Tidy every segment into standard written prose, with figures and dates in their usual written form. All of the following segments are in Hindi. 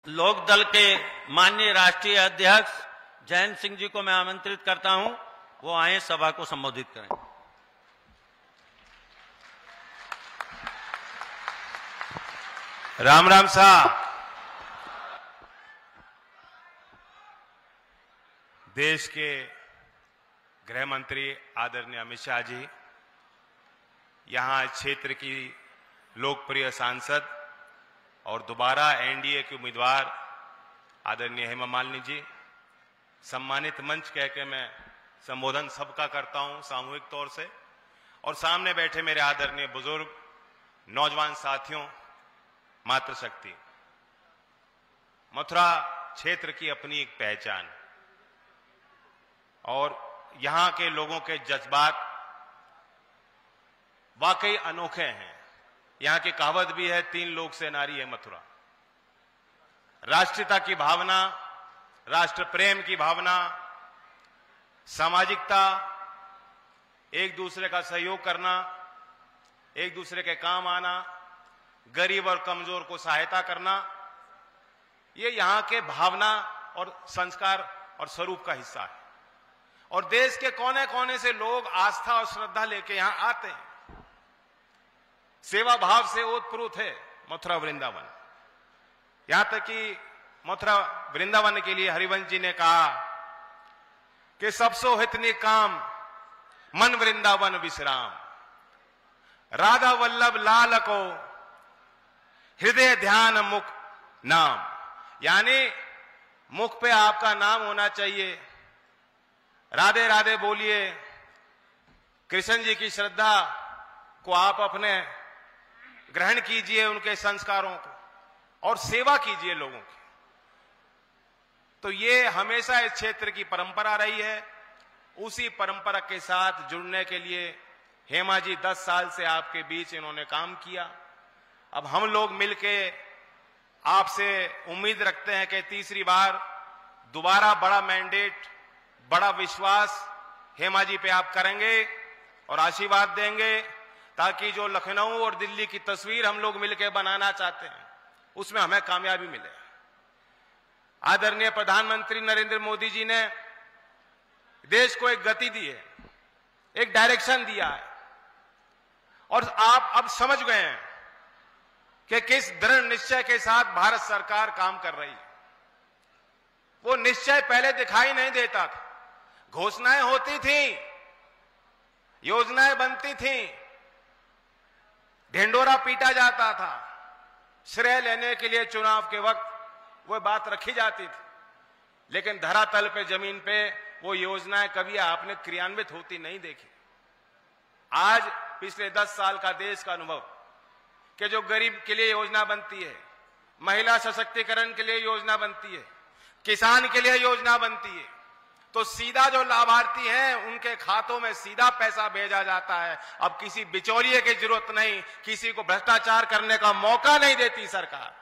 लोकदल के माननीय राष्ट्रीय अध्यक्ष जयंत सिंह जी को मैं आमंत्रित करता हूं, वो आए सभा को संबोधित करें। राम राम साहब। देश के गृह मंत्री आदरणीय अमित शाह जी, यहां क्षेत्र की लोकप्रिय सांसद और दोबारा एनडीए के उम्मीदवार आदरणीय हेमा मालिनी जी, सम्मानित मंच कह के मैं संबोधन सबका करता हूं सामूहिक तौर से, और सामने बैठे मेरे आदरणीय बुजुर्ग, नौजवान साथियों, मातृशक्ति। मथुरा क्षेत्र की अपनी एक पहचान और यहां के लोगों के जज्बात वाकई अनोखे हैं। यहां की कहावत भी है, 3 लोक से नारी है मथुरा। राष्ट्रीयता की भावना, राष्ट्र प्रेम की भावना, सामाजिकता, एक दूसरे का सहयोग करना, एक दूसरे के काम आना, गरीब और कमजोर को सहायता करना, ये यहां के भावना और संस्कार और स्वरूप का हिस्सा है। और देश के कोने कोने से लोग आस्था और श्रद्धा लेके यहां आते हैं। सेवा भाव से ओतप्रोत है मथुरा वृंदावन। यहां तक कि मथुरा वृंदावन के लिए हरिवंश जी ने कहा कि सबसो हितनी काम मन वृंदावन विश्राम, राधा वल्लभ लाल को हृदय ध्यान मुख नाम। यानी मुख पे आपका नाम होना चाहिए, राधे राधे बोलिए, कृष्ण जी की श्रद्धा को आप अपने ग्रहण कीजिए, उनके संस्कारों को, और सेवा कीजिए लोगों की। तो ये हमेशा इस क्षेत्र की परंपरा रही है। उसी परंपरा के साथ जुड़ने के लिए हेमा जी 10 साल से आपके बीच इन्होंने काम किया। अब हम लोग मिलके आपसे उम्मीद रखते हैं कि तीसरी बार दोबारा बड़ा मैंडेट, बड़ा विश्वास हेमा जी पे आप करेंगे और आशीर्वाद देंगे, ताकि जो लखनऊ और दिल्ली की तस्वीर हम लोग मिलकर बनाना चाहते हैं उसमें हमें कामयाबी मिले। आदरणीय प्रधानमंत्री नरेंद्र मोदी जी ने देश को एक गति दी है, एक डायरेक्शन दिया है, और आप अब समझ गए हैं कि किस दृढ़ निश्चय के साथ भारत सरकार काम कर रही है। वो निश्चय पहले दिखाई नहीं देता था। घोषणाएं होती थी, योजनाएं बनती थी, ढिंडोरा पीटा जाता था, श्रेय लेने के लिए चुनाव के वक्त वो बात रखी जाती थी, लेकिन धरातल पे, जमीन पे वो योजनाएं कभी आपने क्रियान्वित होती नहीं देखी। आज पिछले 10 साल का देश का अनुभव कि जो गरीब के लिए योजना बनती है, महिला सशक्तिकरण के लिए योजना बनती है, किसान के लिए योजना बनती है, तो सीधा जो लाभार्थी हैं उनके खातों में सीधा पैसा भेजा जाता है। अब किसी बिचौलिए की जरूरत नहीं, किसी को भ्रष्टाचार करने का मौका नहीं देती सरकार।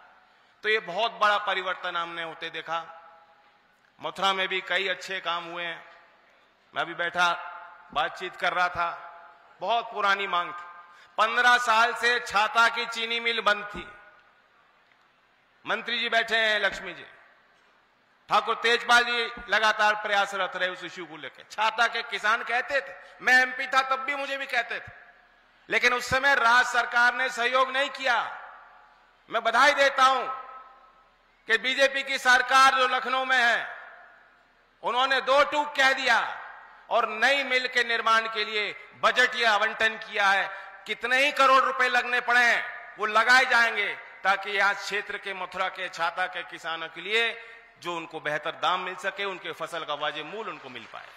तो ये बहुत बड़ा परिवर्तन हमने होते देखा। मथुरा में भी कई अच्छे काम हुए हैं। मैं अभी बैठा बातचीत कर रहा था, बहुत पुरानी मांग थी। 15 साल से छाता की चीनी मिल बंद थी। मंत्री जी बैठे हैं, लक्ष्मी जी, ठाकुर तेजपाल जी लगातार प्रयासरत रहे उस इश्यू को लेकर। छाता के किसान कहते थे, मैं एमपी था तब भी मुझे भी कहते थे, लेकिन उस समय राज्य सरकार ने सहयोग नहीं किया। मैं बधाई देता हूं कि बीजेपी की सरकार जो लखनऊ में है, उन्होंने 2 टूक कह दिया और नई मिल के निर्माण के लिए बजट या आवंटन किया है। कितने ही करोड़ रुपए लगने पड़े वो लगाए जाएंगे, ताकि यहां क्षेत्र के मथुरा के छाता के किसानों के लिए जो उनको बेहतर दाम मिल सके, उनके फसल का वाजिब मूल्य उनको मिल पाए।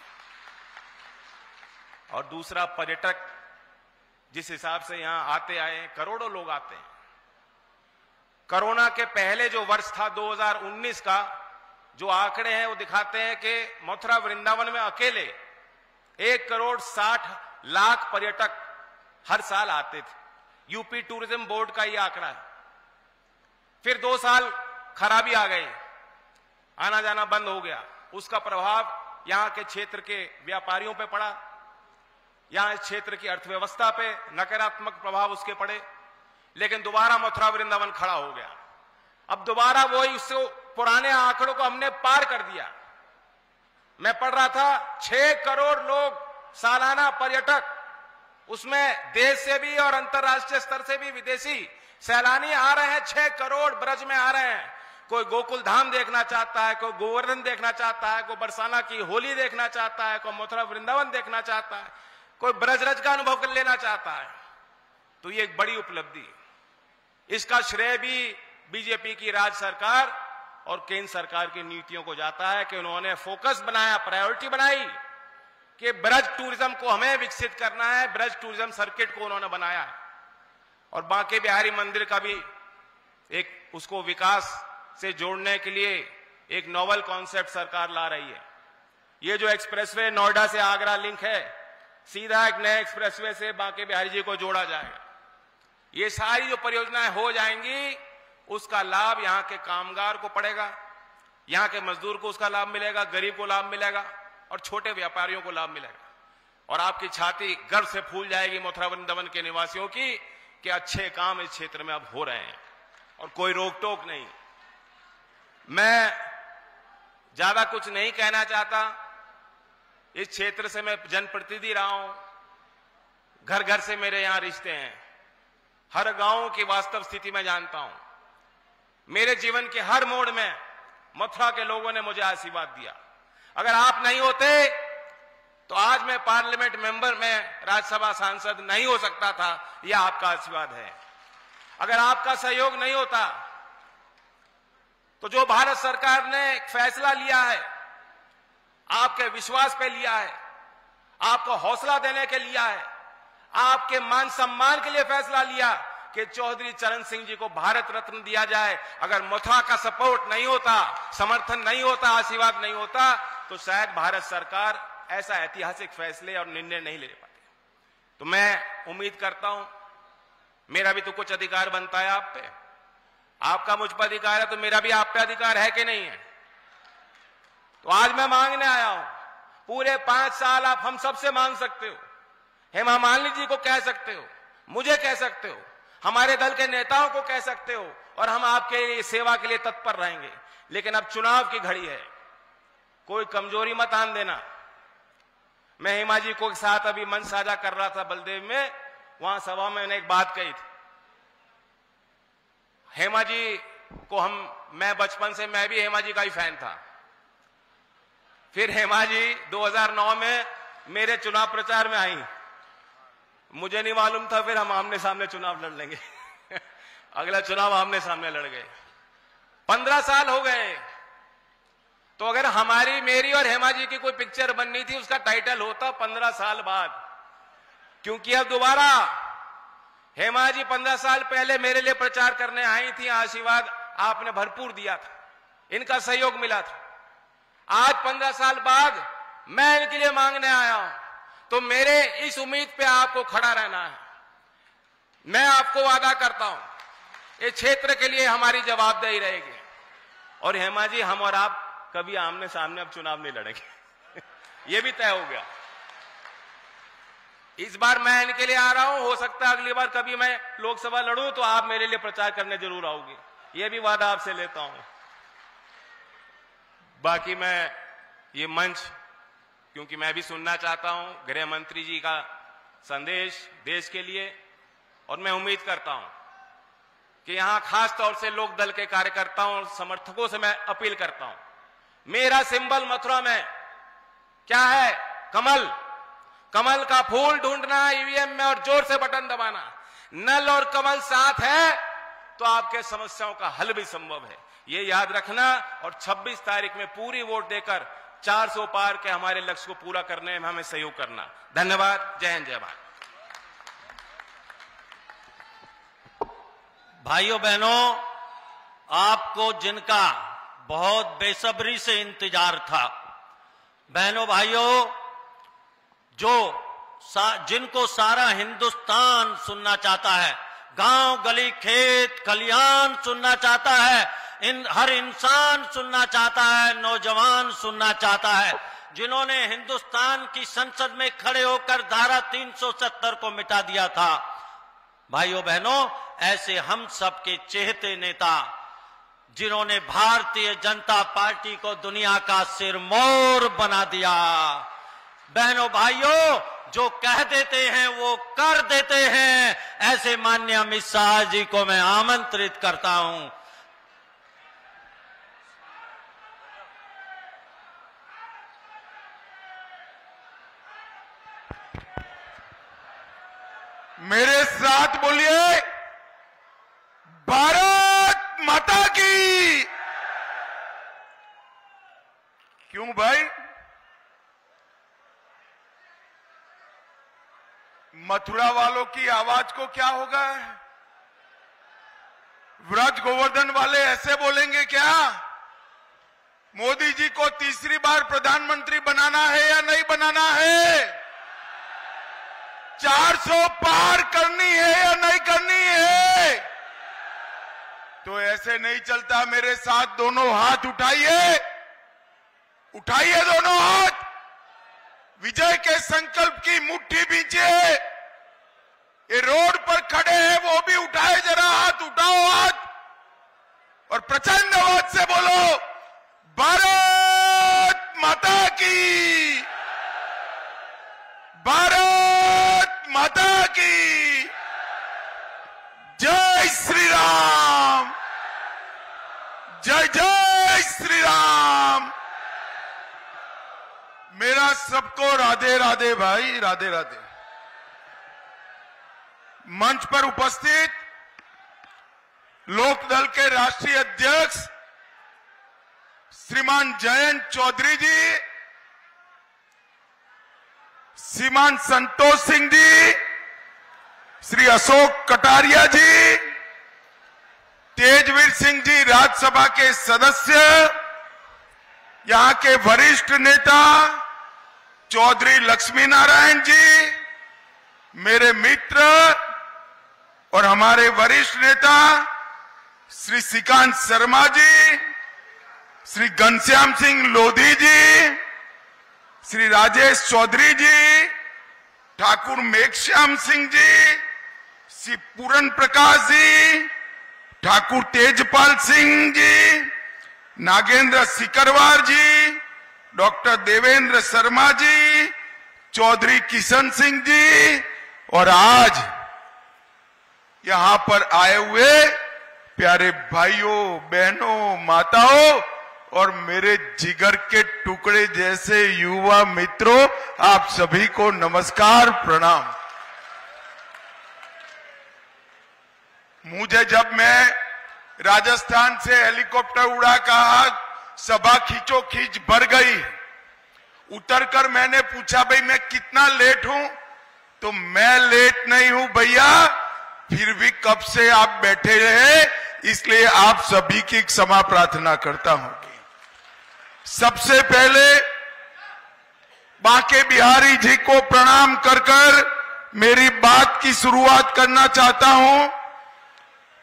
और दूसरा, पर्यटक जिस हिसाब से यहां आते आए, करोड़ों लोग आते हैं। कोरोना के पहले जो वर्ष था 2019 का, जो आंकड़े हैं वो दिखाते हैं कि मथुरा वृंदावन में अकेले 1,60,00,000 पर्यटक हर साल आते थे। यूपी टूरिज्म बोर्ड का यह आंकड़ा है। फिर 2 साल खराबी आ गई, आना जाना बंद हो गया। उसका प्रभाव यहां के क्षेत्र के व्यापारियों पे पड़ा, यहां इस क्षेत्र की अर्थव्यवस्था पे नकारात्मक प्रभाव उसके पड़े। लेकिन दोबारा मथुरा वृंदावन खड़ा हो गया। अब दोबारा वही उससे पुराने आंकड़ों को हमने पार कर दिया। मैं पढ़ रहा था 6 करोड़ लोग सालाना पर्यटक, उसमें देश से भी और अंतर्राष्ट्रीय स्तर से भी विदेशी सैलानी आ रहे हैं। 6 करोड़ ब्रज में आ रहे हैं। कोई गोकुल धाम देखना चाहता है, कोई गोवर्धन देखना चाहता है, कोई बरसाना की होली देखना चाहता है, कोई मथुरा वृंदावन देखना चाहता है, कोई ब्रजरज का अनुभव कर लेना चाहता है। तो ये एक बड़ी उपलब्धि। इसका श्रेय भी बीजेपी की राज्य सरकार और केंद्र सरकार की नीतियों को जाता है कि उन्होंने फोकस बनाया, प्रायोरिटी बनाई कि ब्रज टूरिज्म को हमें विकसित करना है। ब्रज टूरिज्म सर्किट को उन्होंने बनाया और बांके बिहारी मंदिर का भी एक उसको विकास से जोड़ने के लिए एक नोवेल कॉन्सेप्ट सरकार ला रही है। ये जो एक्सप्रेसवे नोएडा से आगरा लिंक है, सीधा एक नए एक्सप्रेसवे से बांके बिहारी जी को जोड़ा जाएगा। ये सारी जो परियोजनाएं हो जाएंगी, उसका लाभ यहां के कामगार को पड़ेगा, यहां के मजदूर को उसका लाभ मिलेगा, गरीब को लाभ मिलेगा और छोटे व्यापारियों को लाभ मिलेगा। और आपकी छाती गर्व से फूल जाएगी मथुरा वृंदावन के निवासियों की कि अच्छे काम इस क्षेत्र में अब हो रहे हैं और कोई रोक टोक नहीं। मैं ज्यादा कुछ नहीं कहना चाहता। इस क्षेत्र से मैं जनप्रतिनिधि रहा हूं, घर घर से मेरे यहां रिश्ते हैं, हर गांव की वास्तव स्थिति में जानता हूं। मेरे जीवन के हर मोड़ में मथुरा के लोगों ने मुझे आशीर्वाद दिया। अगर आप नहीं होते तो आज मैं पार्लियामेंट मेंबर में राज्यसभा सांसद नहीं हो सकता था। यह आपका आशीर्वाद है। अगर आपका सहयोग नहीं होता तो जो भारत सरकार ने एक फैसला लिया है, आपके विश्वास पे लिया है, आपको हौसला देने के लिया है, आपके मान सम्मान के लिए फैसला लिया कि चौधरी चरण सिंह जी को भारत रत्न दिया जाए। अगर मथुरा का सपोर्ट नहीं होता, समर्थन नहीं होता, आशीर्वाद नहीं होता, तो शायद भारत सरकार ऐसा ऐतिहासिक फैसले और निर्णय नहीं ले पाती। तो मैं उम्मीद करता हूं, मेरा भी तो कुछ अधिकार बनता है आप पे, आपका मुझ पर अधिकार है तो मेरा भी आप पे अधिकार है कि नहीं है। तो आज मैं मांगने आया हूं, पूरे 5 साल आप हम सबसे मांग सकते हो, हेमा मालिनी जी को कह सकते हो, मुझे कह सकते हो, हमारे दल के नेताओं को कह सकते हो और हम आपके सेवा के लिए तत्पर रहेंगे। लेकिन अब चुनाव की घड़ी है, कोई कमजोरी मत आन देना। मैं हेमा जी को साथ अभी मंच साझा कर रहा था बलदेव में, वहां सभा में मैंने एक बात कही थी। हेमा जी को मैं बचपन से मैं भी हेमा जी का ही फैन था। फिर हेमा जी 2009 में मेरे चुनाव प्रचार में आई, मुझे नहीं मालूम था फिर हम आमने सामने चुनाव लड़ लेंगे। अगला चुनाव आमने सामने लड़ गए। 15 साल हो गए। तो अगर हमारी, मेरी और हेमा जी की कोई पिक्चर बननी थी, उसका टाइटल होता 15 साल बाद। क्योंकि अब दोबारा हेमा जी 15 साल पहले मेरे लिए प्रचार करने आई थी, आशीर्वाद आपने भरपूर दिया था, इनका सहयोग मिला था। आज 15 साल बाद मैं इनके लिए मांगने आया हूं, तो मेरे इस उम्मीद पे आपको खड़ा रहना है। मैं आपको वादा करता हूं, इस क्षेत्र के लिए हमारी जवाबदेही रहेगी। और हेमा जी, हम और आप कभी आमने सामने अब चुनाव नहीं लड़ेंगे। यह भी तय हो गया। इस बार मैं इनके लिए आ रहा हूं, हो सकता है अगली बार कभी मैं लोकसभा लड़ूं तो आप मेरे लिए प्रचार करने जरूर आओगे, यह भी वादा आपसे लेता हूं। बाकी मैं ये मंच, क्योंकि मैं भी सुनना चाहता हूं गृह मंत्री जी का संदेश देश के लिए, और मैं उम्मीद करता हूं कि यहां खास तौर से लोक दल के कार्यकर्ताओं और समर्थकों से मैं अपील करता हूं, मेरा सिंबल मथुरा में क्या है? कमल। कमल का फूल ढूंढना ईवीएम में और जोर से बटन दबाना। नल और कमल साथ है तो आपके समस्याओं का हल भी संभव है, ये याद रखना। और 26 तारीख में पूरी वोट देकर 400 पार के हमारे लक्ष्य को पूरा करने में हमें सहयोग करना। धन्यवाद। जय हिंद, जय भारत। भाइयों बहनों, आपको जिनका बहुत बेसब्री से इंतजार था, बहनों भाइयों, जिनको सारा हिंदुस्तान सुनना चाहता है, गांव गली खेत खलिहान सुनना चाहता है, हर इंसान सुनना चाहता है, नौजवान सुनना चाहता है, जिन्होंने हिंदुस्तान की संसद में खड़े होकर धारा 370 को मिटा दिया था। भाइयों बहनों, ऐसे हम सबके चहेते नेता जिन्होंने भारतीय जनता पार्टी को दुनिया का सिरमौर बना दिया। बहनों भाइयों, जो कह देते हैं वो कर देते हैं, ऐसे माननीय अमित शाह जी को मैं आमंत्रित करता हूं। मेरे साथ बोलिए, भारत माता की। क्यों भाई? मथुरा वालों की आवाज को क्या होगा? व्रज गोवर्धन वाले ऐसे बोलेंगे क्या? मोदी जी को तीसरी बार प्रधानमंत्री बनाना है या नहीं बनाना है? 400 पार करनी है या नहीं करनी है? तो ऐसे नहीं चलता। मेरे साथ दोनों हाथ उठाइए, उठाइए दोनों हाथ, विजय के संकल्प की मुट्ठी बींचिए। ये रोड पर खड़े हैं वो भी उठाए, जरा हाथ उठाओ हाथ, और प्रचंड आवाज से बोलो, भारत माता की, भारत माता की। जय श्री राम, जय जय श्री राम। मेरा सबको राधे राधे भाई, राधे राधे। मंच पर उपस्थित लोकदल के राष्ट्रीय अध्यक्ष श्रीमान जयंत चौधरी जी, श्रीमान संतोष सिंह जी, श्री अशोक कटारिया जी, तेजवीर सिंह जी राज्यसभा के सदस्य, यहां के वरिष्ठ नेता चौधरी लक्ष्मी नारायण जी, मेरे मित्र और हमारे वरिष्ठ नेता श्री श्रीकांत शर्मा जी, श्री घनश्याम सिंह लोधी जी, श्री राजेश चौधरी जी, ठाकुर मेघश्याम सिंह जी, श्री पूरन प्रकाश जी, ठाकुर तेजपाल सिंह जी, नागेंद्र सिकरवार जी, डॉक्टर देवेंद्र शर्मा जी, चौधरी किशन सिंह जी, और आज यहां पर आए हुए प्यारे भाइयों बहनों माताओं और मेरे जिगर के टुकड़े जैसे युवा मित्रों, आप सभी को नमस्कार प्रणाम। मुझे जब मैं राजस्थान से हेलीकॉप्टर उड़ा कहा सभा खींचो खींच भर गई, उतरकर मैंने पूछा भाई मैं कितना लेट हूं, तो मैं लेट नहीं हूं भैया, फिर भी कब से आप बैठे रहे, इसलिए आप सभी की क्षमा प्रार्थना करता हूं। सबसे पहले बांके बिहारी जी को प्रणाम कर मेरी बात की शुरुआत करना चाहता हूं।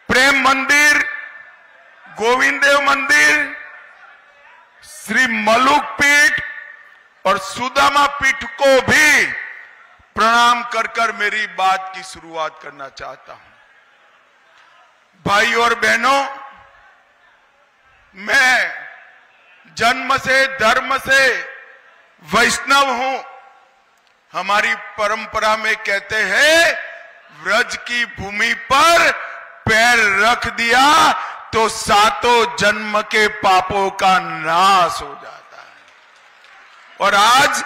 प्रेम मंदिर, गोविंदेव मंदिर, श्री मलुक पीठ और सुदामा पीठ को भी प्रणाम कर मेरी बात की शुरुआत करना चाहता हूं। भाई और बहनों, मैं जन्म से धर्म से वैष्णव हूं। हमारी परंपरा में कहते हैं व्रज की भूमि पर पैर रख दिया तो सातों जन्म के पापों का नाश हो जाता है। और आज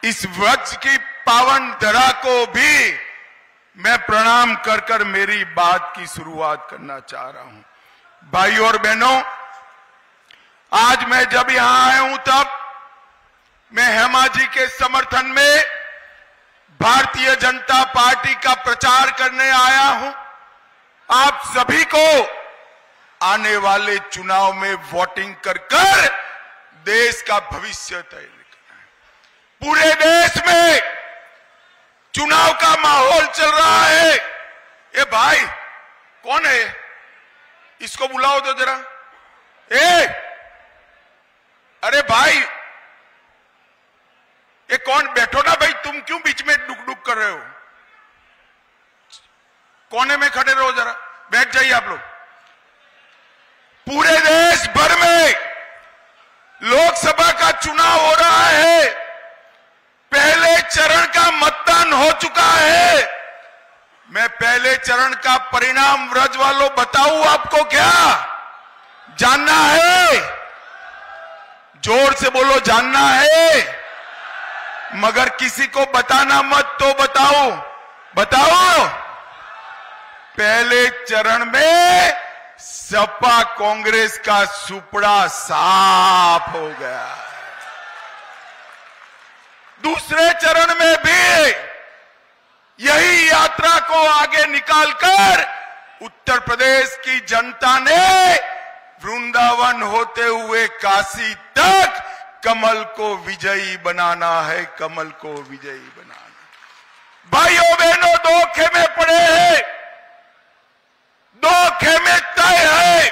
इस व्रज की पावन धरा को भी मैं प्रणाम कर मेरी बात की शुरुआत करना चाह रहा हूं। भाई और बहनों, आज मैं जब यहां आया हूं तब मैं हेमा जी के समर्थन में भारतीय जनता पार्टी का प्रचार करने आया हूं। आप सभी को आने वाले चुनाव में वोटिंग कर देश का भविष्य तय करना है। पूरे देश में चुनाव का माहौल चल रहा है। ए भाई कौन है, इसको बुलाओ तो जरा। अरे भाई ये कौन, बैठो ना भाई, तुम क्यों बीच में डुक डुक कर रहे हो, कोने में खड़े रहो, जरा बैठ जाइए आप लोग। पूरे देश भर में लोकसभा का चुनाव हो रहा है। पहले चरण का मतदान हो चुका है। मैं पहले चरण का परिणाम व्रज वालों बताऊं आपको? क्या जानना है? जोर से बोलो, जानना है? मगर किसी को बताना मत, तो बताओ बताओ। पहले चरण में सपा कांग्रेस का सुपड़ा साफ हो गया। दूसरे चरण में भी यही यात्रा को आगे निकालकर उत्तर प्रदेश की जनता ने वृंदावन होते हुए काशी तक कमल को विजयी बनाना है, कमल को विजयी बनाना। भाइयों बहनों, 2 खेमे पड़े हैं, 2 खेमे तय है।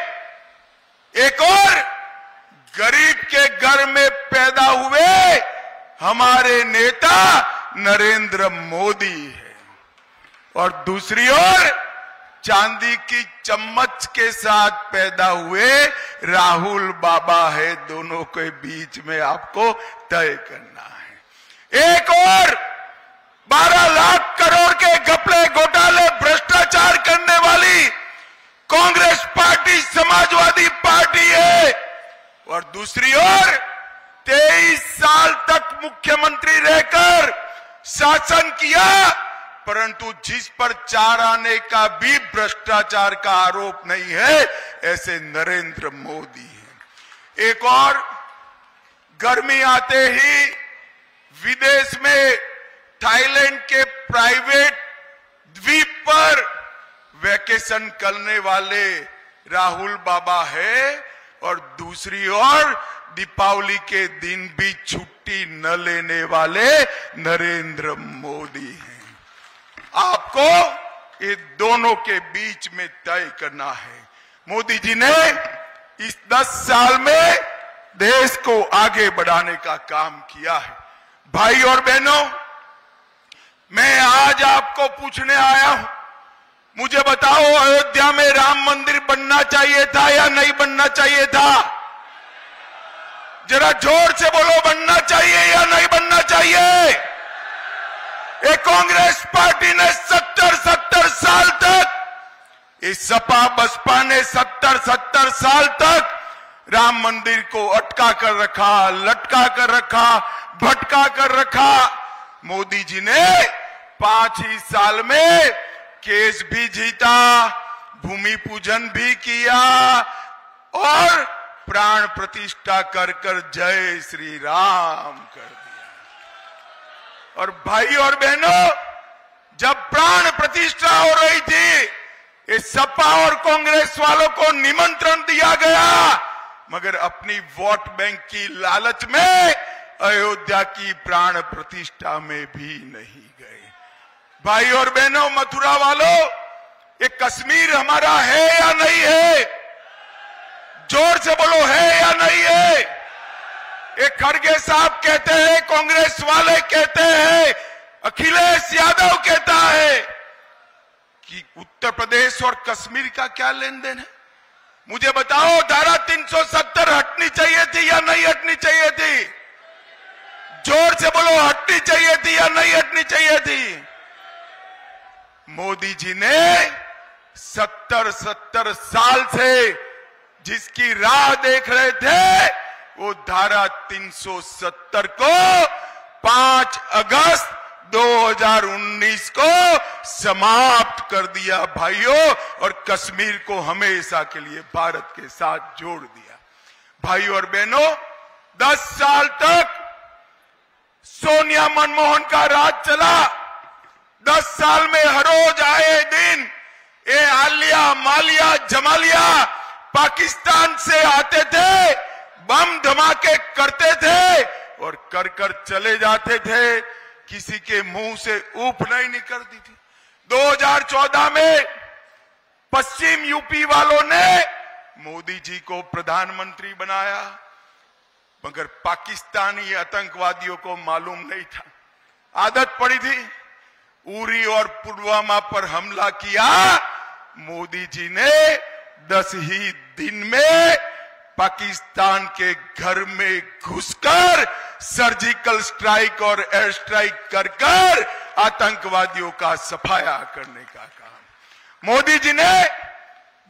एक और गरीब के घर में पैदा हुए हमारे नेता नरेंद्र मोदी है, और दूसरी ओर चांदी की चम्मच के साथ पैदा हुए राहुल बाबा है। दोनों के बीच में आपको तय करना है। एक और 12 लाख करोड़ के घपले घोटाले भ्रष्टाचार करने वाली कांग्रेस पार्टी समाजवादी पार्टी है, और दूसरी ओर 23 साल तक मुख्यमंत्री रहकर शासन किया, परंतु जिस पर 4 आने का भी भ्रष्टाचार का आरोप नहीं है, ऐसे नरेंद्र मोदी है। एक और, गर्मी आते ही विदेश में थाईलैंड के प्राइवेट द्वीप पर वैकेशन करने वाले राहुल बाबा है, और दूसरी ओर दीपावली के दिन भी छुट्टी न लेने वाले नरेंद्र मोदी हैं। आपको ये दोनों के बीच में तय करना है। मोदी जी ने इस 10 साल में देश को आगे बढ़ाने का काम किया है। भाई और बहनों, मैं आज आपको पूछने आया हूं, मुझे बताओ, अयोध्या में राम मंदिर बनना चाहिए था या नहीं बनना चाहिए था? जरा जोर से बोलो, बनना चाहिए या नहीं बनना चाहिए? एक कांग्रेस पार्टी ने 70 साल तक, इस सपा बसपा ने 70 साल तक राम मंदिर को अटका कर रखा, लटका कर रखा, भटका कर रखा। मोदी जी ने 5 ही साल में केस भी जीता, भूमि पूजन भी किया, और प्राण प्रतिष्ठा कर कर जय श्री राम कर दिया। और भाई और बहनों, जब प्राण प्रतिष्ठा हो रही थी, इस सपा और कांग्रेस वालों को निमंत्रण दिया गया, मगर अपनी वोट बैंक की लालच में अयोध्या की प्राण प्रतिष्ठा में भी नहीं गए। भाई और बहनों, मथुरा वालों, ये कश्मीर हमारा है या नहीं है? जोर से बोलो, है या नहीं है? एक खड़गे साहब कहते हैं, कांग्रेस वाले कहते हैं, अखिलेश यादव कहता है कि उत्तर प्रदेश और कश्मीर का क्या लेन देन है? मुझे बताओ, धारा 370 हटनी चाहिए थी या नहीं हटनी चाहिए थी? जोर से बोलो, हटनी चाहिए थी या नहीं हटनी चाहिए थी? मोदी जी ने 70 साल से जिसकी राह देख रहे थे, वो धारा 370 को 5 अगस्त 2019 को समाप्त कर दिया भाइयों, और कश्मीर को हमेशा के लिए भारत के साथ जोड़ दिया। भाइयों और बहनों, 10 साल तक सोनिया मनमोहन का राज चला। 10 साल में हर रोज आए दिन ये आलिया मालिया जमालिया पाकिस्तान से आते थे, बम धमाके करते थे और कर कर चले जाते थे, किसी के मुंह से ऊप नहीं निकलती थी। 2014 में पश्चिम यूपी वालों ने मोदी जी को प्रधानमंत्री बनाया, मगर पाकिस्तानी आतंकवादियों को मालूम नहीं था, आदत पड़ी थी। उरी और पुलवामा पर हमला किया, मोदी जी ने 10 ही दिन में पाकिस्तान के घर में घुसकर सर्जिकल स्ट्राइक और एयर स्ट्राइक कर कर आतंकवादियों का सफाया करने का काम मोदी जी ने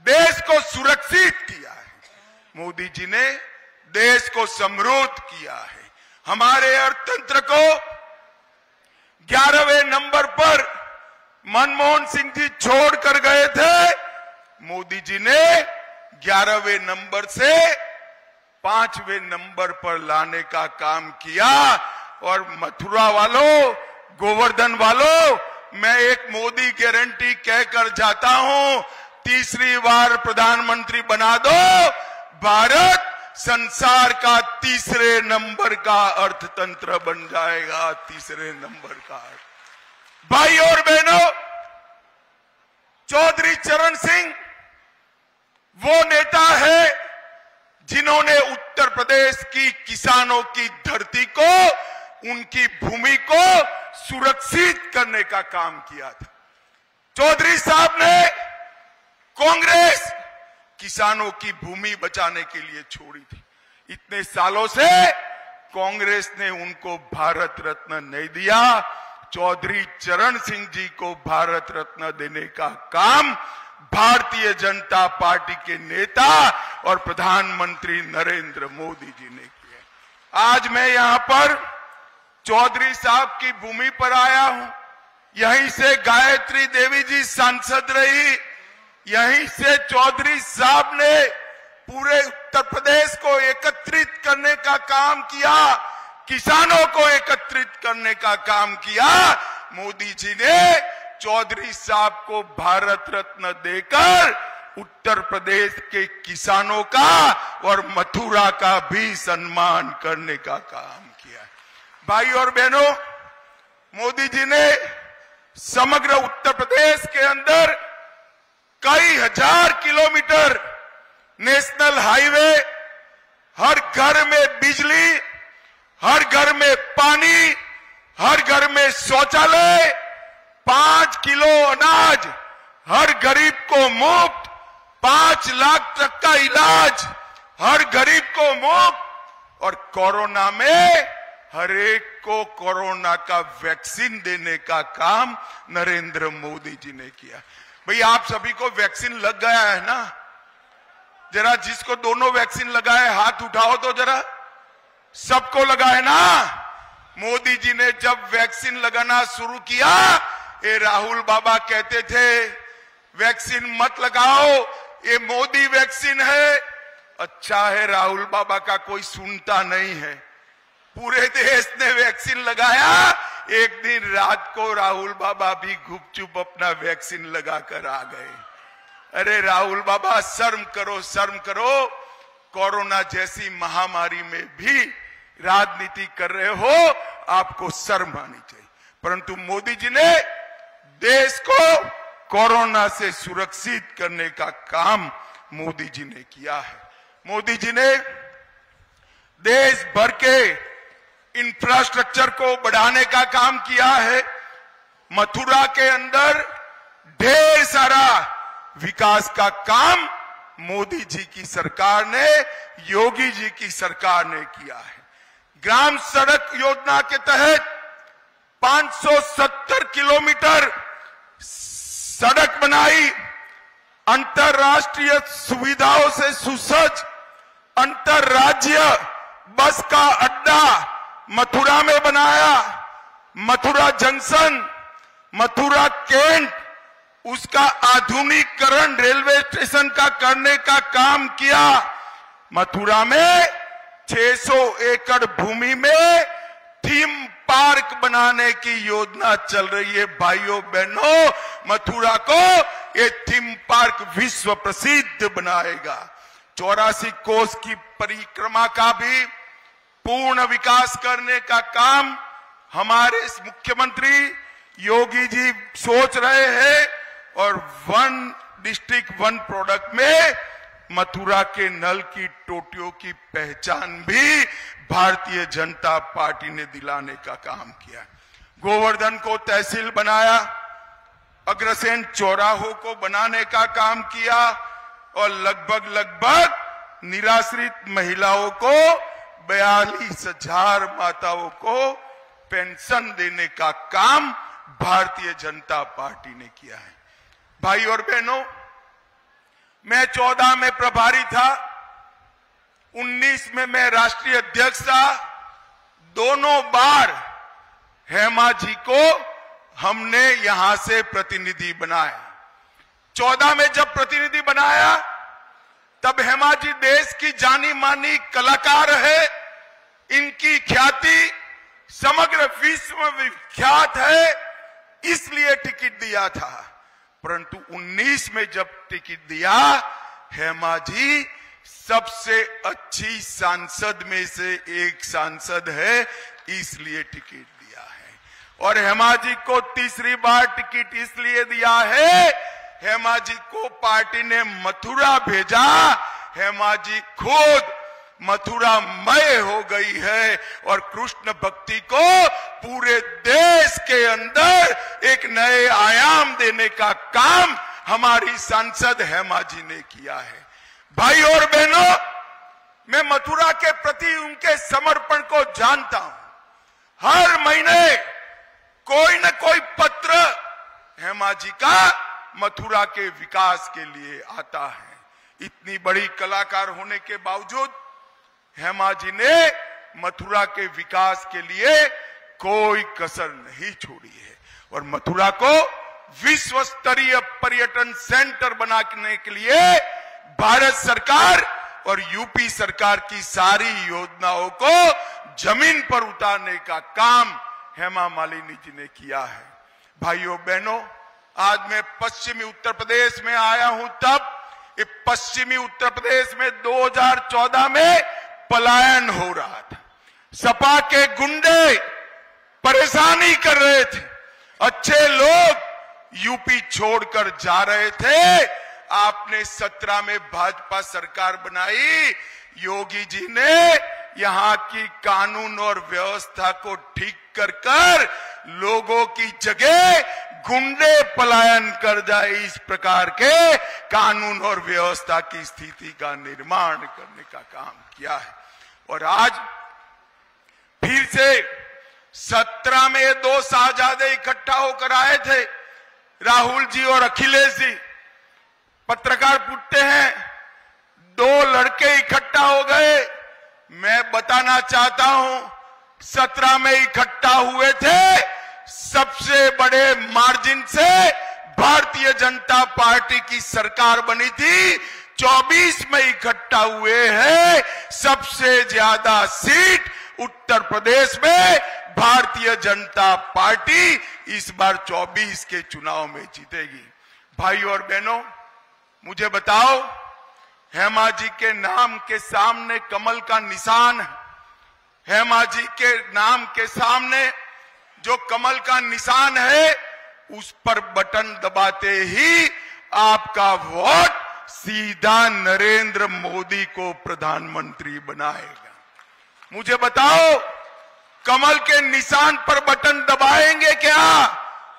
देश को सुरक्षित किया है। मोदी जी ने देश को समृद्ध किया है। हमारे अर्थतंत्र को 11वें नंबर पर मनमोहन सिंह जी छोड़ कर गए थे। मोदी जी ने 11वें नंबर से 5वें नंबर पर लाने का काम किया। और मथुरा वालों, गोवर्धन वालों, मैं एक मोदी गारंटी कहकर जाता हूं, तीसरी बार प्रधानमंत्री बना दो, भारत संसार का तीसरे नंबर का अर्थतंत्र बन जाएगा। तीसरे नंबर का। भाई और बहनों, चौधरी चरण सिंह वो नेता है जिन्होंने उत्तर प्रदेश की किसानों की धरती को, उनकी भूमि को सुरक्षित करने का काम किया था। चौधरी साहब ने कांग्रेस किसानों की भूमि बचाने के लिए छोड़ी थी। इतने सालों से कांग्रेस ने उनको भारत रत्न नहीं दिया। चौधरी चरण सिंह जी को भारत रत्न देने का काम भारतीय जनता पार्टी के नेता और प्रधानमंत्री नरेंद्र मोदी जी ने किया। आज मैं यहां पर चौधरी साहब की भूमि पर आया हूं। यहीं से गायत्री देवी जी सांसद रही, यहीं से चौधरी साहब ने पूरे उत्तर प्रदेश को एकत्रित करने का काम किया, किसानों को एकत्रित करने का काम किया। मोदी जी ने चौधरी साहब को भारत रत्न देकर उत्तर प्रदेश के किसानों का और मथुरा का भी सम्मान करने का काम किया। भाई और बहनों, मोदी जी ने समग्र उत्तर प्रदेश के अंदर कई हजार किलोमीटर नेशनल हाईवे, हर घर में बिजली, हर घर में पानी, हर घर में शौचालय, 5 किलो अनाज हर गरीब को मुफ्त, 5 लाख तक का इलाज हर गरीब को मुफ्त, और कोरोना में हर एक को कोरोना का वैक्सीन देने का काम नरेंद्र मोदी जी ने किया। भाई आप सभी को वैक्सीन लग गया है ना? जरा जिसको दोनों वैक्सीन लगाए हाथ उठाओ तो जरा। सबको लगा है ना? मोदी जी ने जब वैक्सीन लगाना शुरू किया, ये राहुल बाबा कहते थे वैक्सीन मत लगाओ, ये मोदी वैक्सीन है। अच्छा है राहुल बाबा का कोई सुनता नहीं है। पूरे देश ने वैक्सीन लगाया। एक दिन रात को राहुल बाबा भी गुपचुप अपना वैक्सीन लगाकर आ गए। अरे राहुल बाबा शर्म करो, शर्म करो। कोरोना जैसी महामारी में भी राजनीति कर रहे हो, आपको शर्म आनी चाहिए। परंतु मोदी जी ने देश को कोरोना से सुरक्षित करने का काम मोदी जी ने किया है। मोदी जी ने देश भर के इंफ्रास्ट्रक्चर को बढ़ाने का काम किया है। मथुरा के अंदर ढेर सारा विकास का काम मोदी जी की सरकार ने, योगी जी की सरकार ने किया है। ग्राम सड़क योजना के तहत 570 किलोमीटर सड़क बनाई, अंतरराष्ट्रीय सुविधाओं से सुसज्ज अंतरराज्य बस का अड्डा मथुरा में बनाया। मथुरा जंक्शन, मथुरा कैंट, उसका आधुनिकीकरण रेलवे स्टेशन का करने का काम किया। मथुरा में 600 एकड़ भूमि में थीम पार्क बनाने की योजना चल रही है। भाइयों बहनों, मथुरा को ये थीम पार्क विश्व प्रसिद्ध बनाएगा। 84 कोस की परिक्रमा का भी पूर्ण विकास करने का काम हमारे मुख्यमंत्री योगी जी सोच रहे हैं। और 1 डिस्ट्रिक्ट 1 प्रोडक्ट में मथुरा के नल की टोटियों की पहचान भी भारतीय जनता पार्टी ने दिलाने का काम किया। गोवर्धन को तहसील बनाया, अग्रसेन चौराहों को बनाने का काम किया, और लगभग निराश्रित महिलाओं को 42,000 माताओं को पेंशन देने का काम भारतीय जनता पार्टी ने किया है। भाई और बहनों, मैं 14 में प्रभारी था, 19 में मैं राष्ट्रीय अध्यक्ष था। दोनों बार हेमा जी को हमने यहां से प्रतिनिधि बनाया। 14 में जब प्रतिनिधि बनाया तब हेमा जी देश की जानी मानी कलाकार है, इनकी ख्याति समग्र विश्व में विख्यात है, इसलिए टिकट दिया था। परंतु 19 में जब टिकट दिया, हेमा जी सबसे अच्छी सांसद में से एक सांसद है, इसलिए टिकट दिया है। और हेमा जी को तीसरी बार टिकट इसलिए दिया है, हेमा जी को पार्टी ने मथुरा भेजा, हेमा जी खुद मथुरामय हो गई है और कृष्ण भक्ति को पूरे देश के अंदर एक नए आयाम देने का काम हमारी सांसद हेमा जी ने किया है। भाई और बहनों, मैं मथुरा के प्रति उनके समर्पण को जानता हूं। हर महीने कोई न कोई पत्र हेमा जी का मथुरा के विकास के लिए आता है। इतनी बड़ी कलाकार होने के बावजूद हेमा जी ने मथुरा के विकास के लिए कोई कसर नहीं छोड़ी है और मथुरा को विश्व स्तरीय पर्यटन सेंटर बनाने के लिए भारत सरकार और यूपी सरकार की सारी योजनाओं को जमीन पर उतारने का काम हेमा मालिनी जी ने किया है। भाइयों बहनों, आज मैं पश्चिमी उत्तर प्रदेश में आया हूं, तब पश्चिमी उत्तर प्रदेश में 2014 में पलायन हो रहा था। सपा के गुंडे परेशानी कर रहे थे, अच्छे लोग यूपी छोड़कर जा रहे थे। आपने 17 में भाजपा सरकार बनाई, योगी जी ने यहां की कानून और व्यवस्था को ठीक कर लोगों की जगह गुंडे पलायन कर जाए, इस प्रकार के कानून और व्यवस्था की स्थिति का निर्माण करने का काम किया है। और आज फिर से 17 में 2 साहजादे इकट्ठा होकर आए थे, राहुल जी और अखिलेश जी। पत्रकार पूछते हैं 2 लड़के इकट्ठा हो गए। मैं बताना चाहता हूं 17 में इकट्ठा हुए थे, सबसे बड़े मार्जिन से भारतीय जनता पार्टी की सरकार बनी थी। 24 में इकट्ठा हुए हैं, सबसे ज्यादा सीट उत्तर प्रदेश में भारतीय जनता पार्टी इस बार 24 के चुनाव में जीतेगी। भाई और बहनों, मुझे बताओ, हेमा जी के नाम के सामने कमल का निशान है। हेमा जी के नाम के सामने जो कमल का निशान है, उस पर बटन दबाते ही आपका वोट सीधा नरेंद्र मोदी को प्रधानमंत्री बनाएगा। मुझे बताओ, कमल के निशान पर बटन दबाएंगे क्या?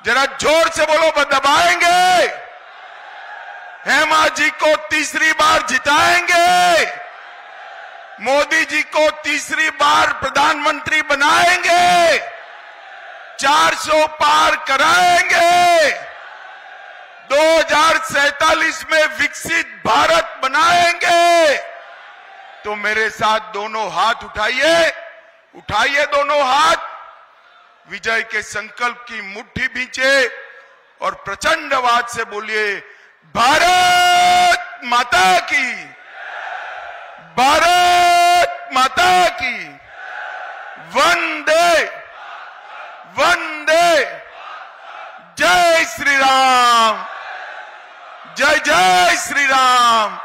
जरा जोर से बोलो, दबाएंगे? हेमा जी को तीसरी बार जिताएंगे? मोदी जी को तीसरी बार प्रधानमंत्री बनाएंगे? 400 पार कराएंगे? 2047 में विकसित भारत बनाएंगे? तो मेरे साथ दोनों हाथ उठाइए, उठाइए दोनों हाथ, विजय के संकल्प की मुट्ठी भींचे और प्रचंड आवाज से बोलिए, भारत माता की, भारत माता की, वंदे वंदे, जय श्री राम, जय जय श्री राम।